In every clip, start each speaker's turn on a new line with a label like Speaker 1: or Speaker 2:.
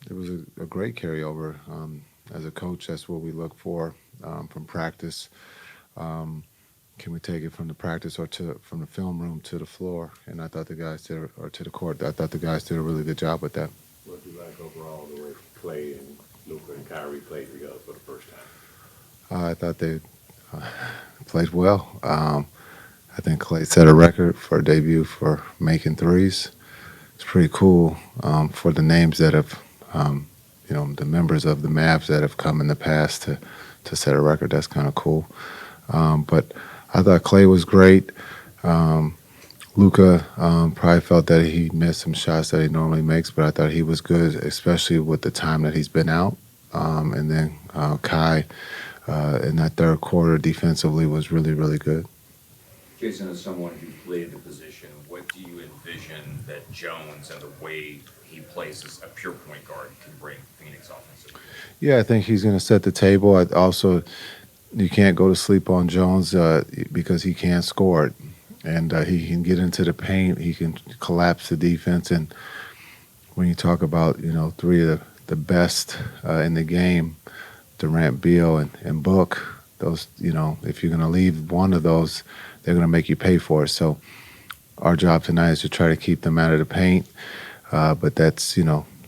Speaker 1: It was a great carryover. As a coach, that's what we look for from practice. Um, can we take it from the practice or from the film room to the floor? And I thought the guys did, or to the court. I thought the guys did a really good job with that.
Speaker 2: What do you like overall the way Clay and Luka and Kyrie played together for the first time?
Speaker 1: I thought they uh, played well. I think Clay set a record for a debut for making threes. It's pretty cool for the names that have, the members of the Mavs that have come in the past to set a record. That's kind of cool. But I thought Clay was great. Um, Luca probably felt that he missed some shots that he normally makes, but I thought he was good, especially with the time that he's been out. And then Kai in that third quarter defensively was really, really good.
Speaker 3: Jason, as someone who played the position, what do you envision that Jones and the way he plays as a pure point guard can bring Phoenix offensively?
Speaker 1: Yeah, I think he's going to set the table. You can't go to sleep on Jones because he can't score it. And he can get into the paint. He can collapse the defense. And when you talk about, three of the best in the game, Durant, Beal, and Book, those, if you're going to leave one of those, they're going to make you pay for it. So our job tonight is to try to keep them out of the paint. But that's,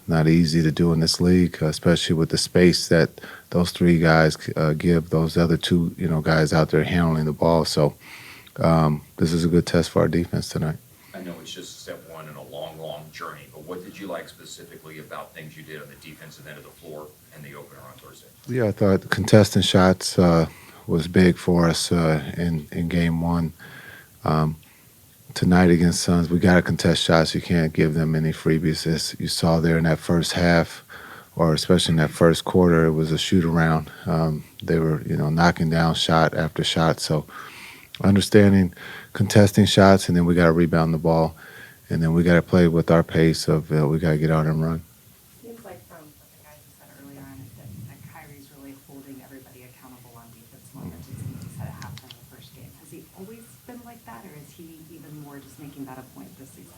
Speaker 1: not easy to do in this league, especially with the space that those three guys give those other two, guys out there handling the ball. So this is a good test for our defense tonight.
Speaker 3: I know it's just step one in a long, long journey, but what did you like specifically about things you did on the defensive end of the floor and the opener on Thursday?
Speaker 1: Yeah, I thought contesting shots was big for us in game one. Tonight against Suns, we got to contest shots. You can't give them any freebies. As you saw there in that first half, or especially in that first quarter, it was a shoot around. They were, knocking down shot after shot. So understanding contesting shots, and then we got to rebound the ball, and then we got to play with our pace of we got to get out and run.
Speaker 4: Seems like from what the guys have said earlier on is that Kyrie's really holding everybody accountable on defense more than he said at halftime of the first game. Has he always been like that, or is he even more just making that a point this season?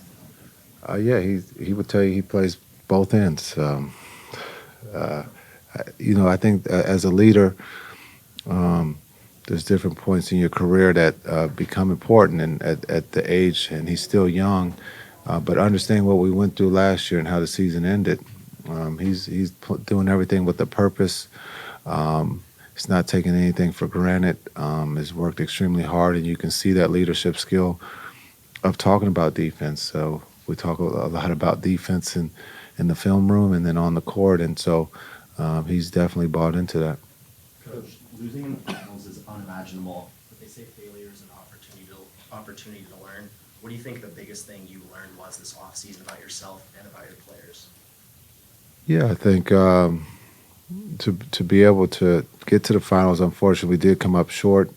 Speaker 1: Yeah, he would tell you he plays both ends. I think as a leader, there's different points in your career that become important, and at the age, and he's still young. But understanding what we went through last year and how the season ended, he's doing everything with a purpose. He's not taking anything for granted. He's worked extremely hard, and you can see that leadership skill of talking about defense. So we talk a lot about defense in the film room and then on the court, and so he's definitely bought into that.
Speaker 5: Coach, losing in the finals is unimaginable, but they say failure is an opportunity to learn. What do you think the biggest thing you learned was this offseason about yourself and about your players?
Speaker 1: Yeah, I think to be able to get to the finals, unfortunately, did come up short.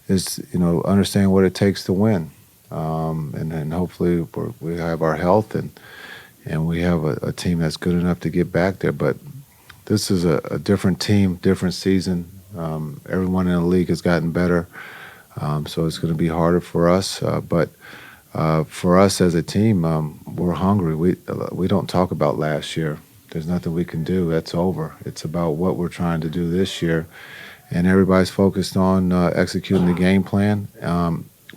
Speaker 1: Is understanding what it takes to win, and then hopefully we have our health and we have a team that's good enough to get back there. But this is a different team, different season. Everyone in the league has gotten better, so it's going to be harder for us. But for us as a team, we're hungry. We don't talk about last year. There's nothing we can do. That's over. It's about what we're trying to do this year, and everybody's focused on executing the game plan,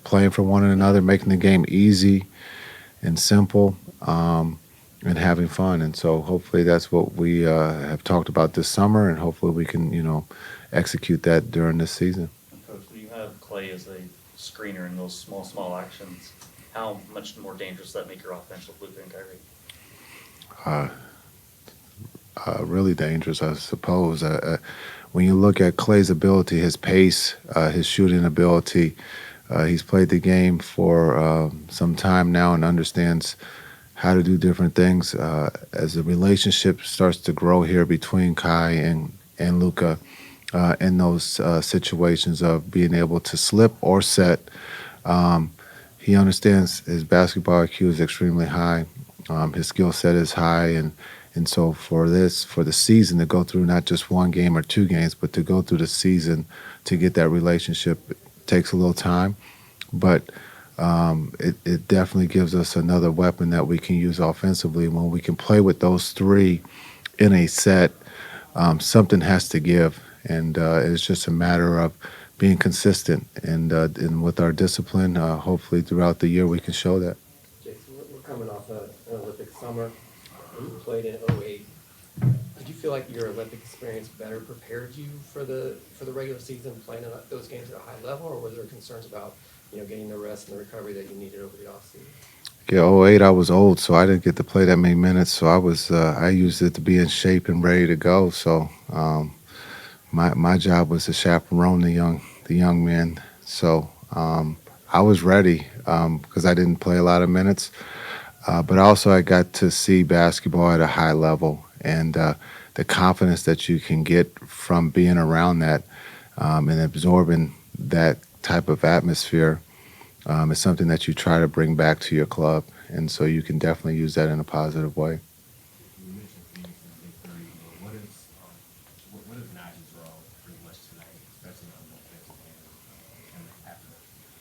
Speaker 1: playing for one another, making the game easy and simple, and having fun. And so hopefully that's what we have talked about this summer, and hopefully we can, execute that during this season.
Speaker 6: Coach, when you have Clay as a screener in those small actions, how much more dangerous does that make your offense with Luka and Kyrie?
Speaker 1: Really dangerous, I suppose. When you look at Clay's ability, his pace, his shooting ability, he's played the game for some time now and understands how to do different things. As the relationship starts to grow here between Kai and Luka, in those situations of being able to slip or set, he understands his basketball IQ is extremely high. His skill set is high, and so for the season to go through not just one game or two games, but to go through the season to get that relationship takes a little time. But it definitely gives us another weapon that we can use offensively. When we can play with those three in a set, something has to give, and it's just a matter of being consistent and with our discipline. Hopefully, throughout the year, we can show that.
Speaker 7: Jason, we're coming off an Olympic summer. You played in '08. Did you feel like your Olympic experience better prepared you for the regular season, playing those games at a high level, or were there concerns about getting the rest and the recovery that you needed over the offseason?
Speaker 1: Yeah, '08, I was old, so I didn't get to play that many minutes. So I used it to be in shape and ready to go. So my job was to chaperone the young men. So I was ready because I didn't play a lot of minutes. But also I got to see basketball at a high level, and the confidence that you can get from being around that and absorbing that type of atmosphere is something that you try to bring back to your club. And so you can definitely use that in a positive way.
Speaker 8: You mentioned Phoenix and Big Three, but what is Najee's role pretty much tonight, especially on the offensive end, and have to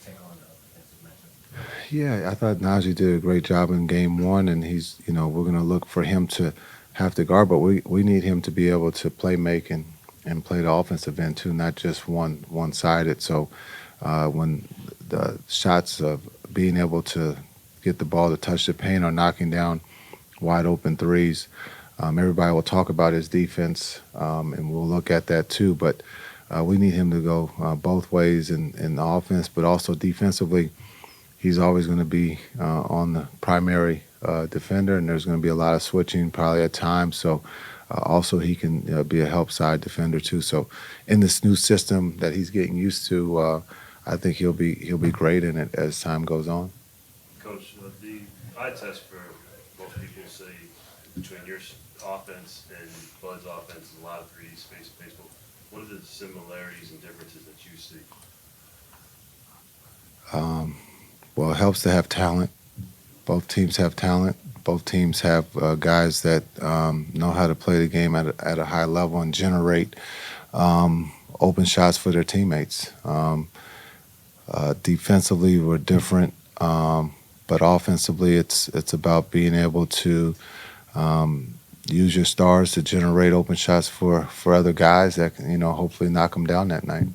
Speaker 8: take on the offensive matchup?
Speaker 1: Yeah, I thought Najee did a great job in game one, and we're going to look for him to have to guard, but we need him to be able to play make and play the offensive end too, not just one-sided. So when the shots of being able to get the ball to touch the paint or knocking down wide open threes, everybody will talk about his defense, and we'll look at that too. But we need him to go both ways in the offense, but also defensively. He's always going to be on the primary defender, and there's going to be a lot of switching probably at times. So also he can be a help side defender too. So in this new system that he's getting used to, I think he'll be great in it as time goes on.
Speaker 9: Coach, the eye test for most people say between your offense and Bud's offense is a lot of 3D space baseball. What are the similarities and differences that you see?
Speaker 1: Well, it helps to have talent. Both teams have talent. Both teams have guys that know how to play the game at a high level and generate open shots for their teammates. Defensively, we're different, but offensively, it's about being able to use your stars to generate open shots for other guys that can, hopefully knock them down that night.